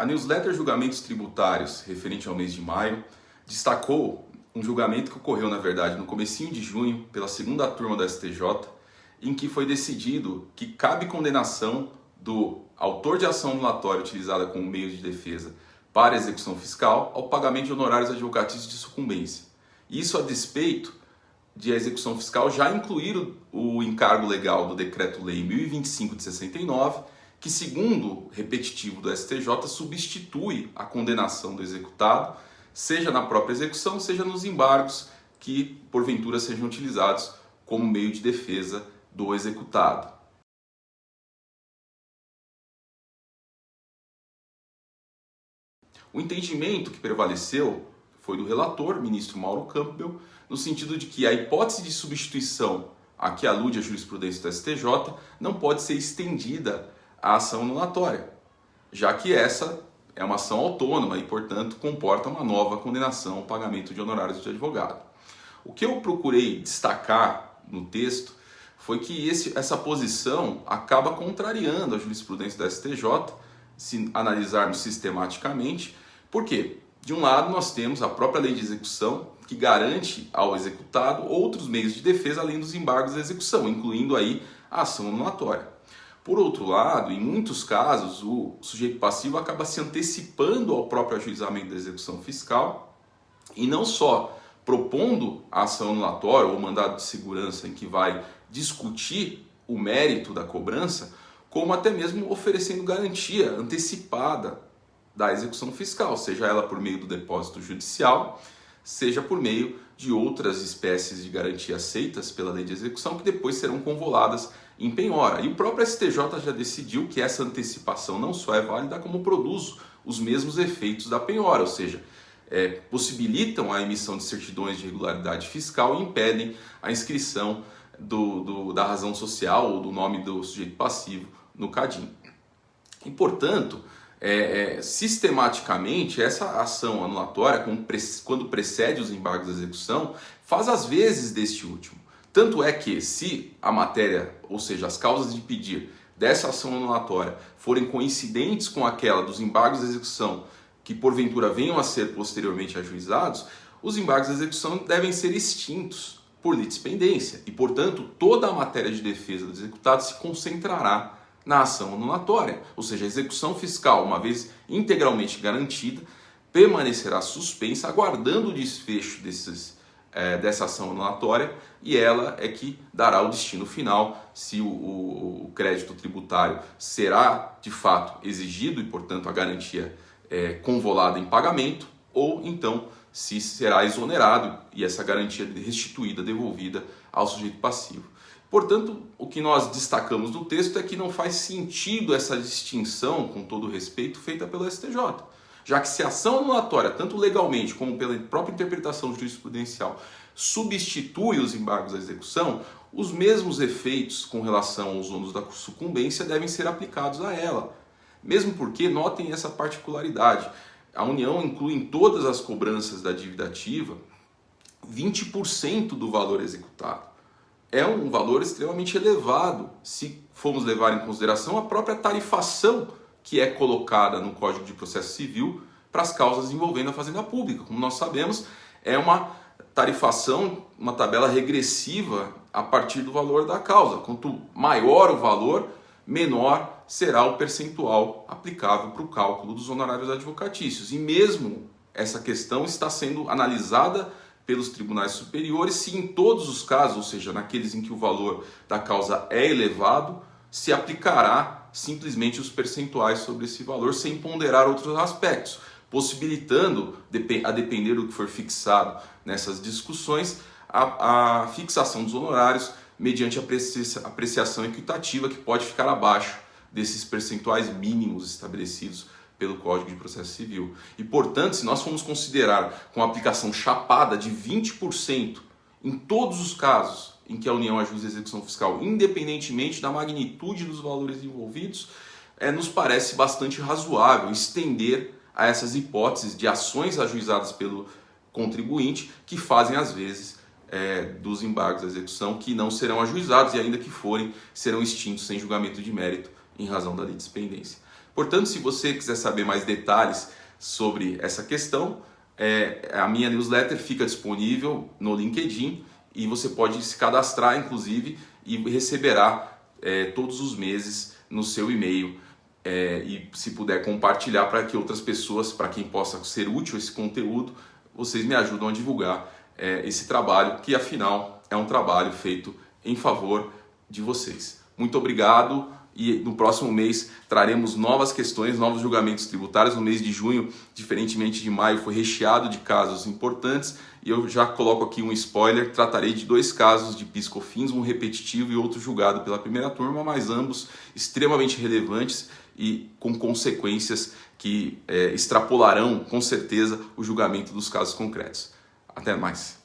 A newsletter Julgamentos Tributários, referente ao mês de maio, destacou um julgamento que ocorreu, na verdade, no comecinho de junho, pela segunda turma do STJ, em que foi decidido que cabe condenação do autor de ação anulatória utilizada como meio de defesa para execução fiscal ao pagamento de honorários advocatícios de sucumbência. Isso a despeito de a execução fiscal já incluir o encargo legal do Decreto-Lei 1025 de 69, que, segundo repetitivo do STJ, substitui a condenação do executado, seja na própria execução, seja nos embargos que, porventura, sejam utilizados como meio de defesa do executado. O entendimento que prevaleceu foi do relator, ministro Mauro Campbell, no sentido de que a hipótese de substituição a que alude a jurisprudência do STJ não pode ser estendida à ação anulatória, já que essa é uma ação autônoma e, portanto, comporta uma nova condenação ao pagamento de honorários de advogado. O que eu procurei destacar no texto foi que essa posição acaba contrariando a jurisprudência do STJ, se analisarmos sistematicamente. Por quê? De um lado, nós temos a própria lei de execução, que garante ao executado outros meios de defesa além dos embargos da execução, incluindo aí a ação anulatória. Por outro lado, em muitos casos, o sujeito passivo acaba se antecipando ao próprio ajuizamento da execução fiscal e não só propondo a ação anulatória ou mandado de segurança em que vai discutir o mérito da cobrança, como até mesmo oferecendo garantia antecipada da execução fiscal, seja ela por meio do depósito judicial, seja por meio de outras espécies de garantia aceitas pela lei de execução que depois serão convoladas em penhora. E o próprio STJ já decidiu que essa antecipação não só é válida, como produz os mesmos efeitos da penhora, ou seja, possibilitam a emissão de certidões de regularidade fiscal e impedem a inscrição da razão social ou do nome do sujeito passivo no CADIM. E, portanto, sistematicamente, essa ação anulatória, quando precede os embargos da execução, faz as vezes deste último. Tanto é que, se a matéria, ou seja, as causas de pedir dessa ação anulatória forem coincidentes com aquela dos embargos da execução que porventura venham a ser posteriormente ajuizados, os embargos da execução devem ser extintos por litispendência e, portanto, toda a matéria de defesa do executado se concentrará na ação anulatória, ou seja, a execução fiscal, uma vez integralmente garantida, permanecerá suspensa, aguardando o desfecho dessa ação anulatória, e ela é que dará o destino final, se o crédito tributário será de fato exigido e, portanto, a garantia convolada em pagamento, ou então se será exonerado e essa garantia restituída, devolvida ao sujeito passivo. Portanto, o que nós destacamos no texto é que não faz sentido essa distinção, com todo o respeito, feita pelo STJ. Já que se a ação anulatória, tanto legalmente como pela própria interpretação jurisprudencial, substitui os embargos da execução, os mesmos efeitos com relação aos ônus da sucumbência devem ser aplicados a ela. Mesmo porque, notem essa particularidade, a União inclui em todas as cobranças da dívida ativa 20% do valor executado. É um valor extremamente elevado se formos levar em consideração a própria tarifação que é colocada no Código de Processo Civil para as causas envolvendo a Fazenda Pública. Como nós sabemos, é uma tarifação, uma tabela regressiva a partir do valor da causa. Quanto maior o valor, menor será o percentual aplicável para o cálculo dos honorários advocatícios. E mesmo essa questão está sendo analisada pelos tribunais superiores, se em todos os casos, ou seja, naqueles em que o valor da causa é elevado, se aplicará simplesmente os percentuais sobre esse valor, sem ponderar outros aspectos, possibilitando, a depender do que for fixado nessas discussões, a fixação dos honorários mediante apreciação equitativa, que pode ficar abaixo desses percentuais mínimos estabelecidos pelo Código de Processo Civil. E, portanto, se nós formos considerar com a aplicação chapada de 20% em todos os casos em que a União ajuiza a execução fiscal, independentemente da magnitude dos valores envolvidos, nos parece bastante razoável estender a essas hipóteses de ações ajuizadas pelo contribuinte que fazem, às vezes, dos embargos da execução que não serão ajuizados e, ainda que forem, serão extintos sem julgamento de mérito em razão da litispendência. Portanto, se você quiser saber mais detalhes sobre essa questão, a minha newsletter fica disponível no LinkedIn e você pode se cadastrar, inclusive, e receberá todos os meses no seu e-mail. E se puder compartilhar para que outras pessoas, para quem possa ser útil esse conteúdo, vocês me ajudam a divulgar esse trabalho, que afinal é um trabalho feito em favor de vocês. Muito obrigado, e no próximo mês traremos novas questões, novos julgamentos tributários. No mês de junho, diferentemente de maio, foi recheado de casos importantes, e eu já coloco aqui um spoiler: tratarei de 2 casos de PIS/COFINS, um repetitivo e outro julgado pela primeira turma, mas ambos extremamente relevantes e com consequências que extrapolarão com certeza o julgamento dos casos concretos. Até mais.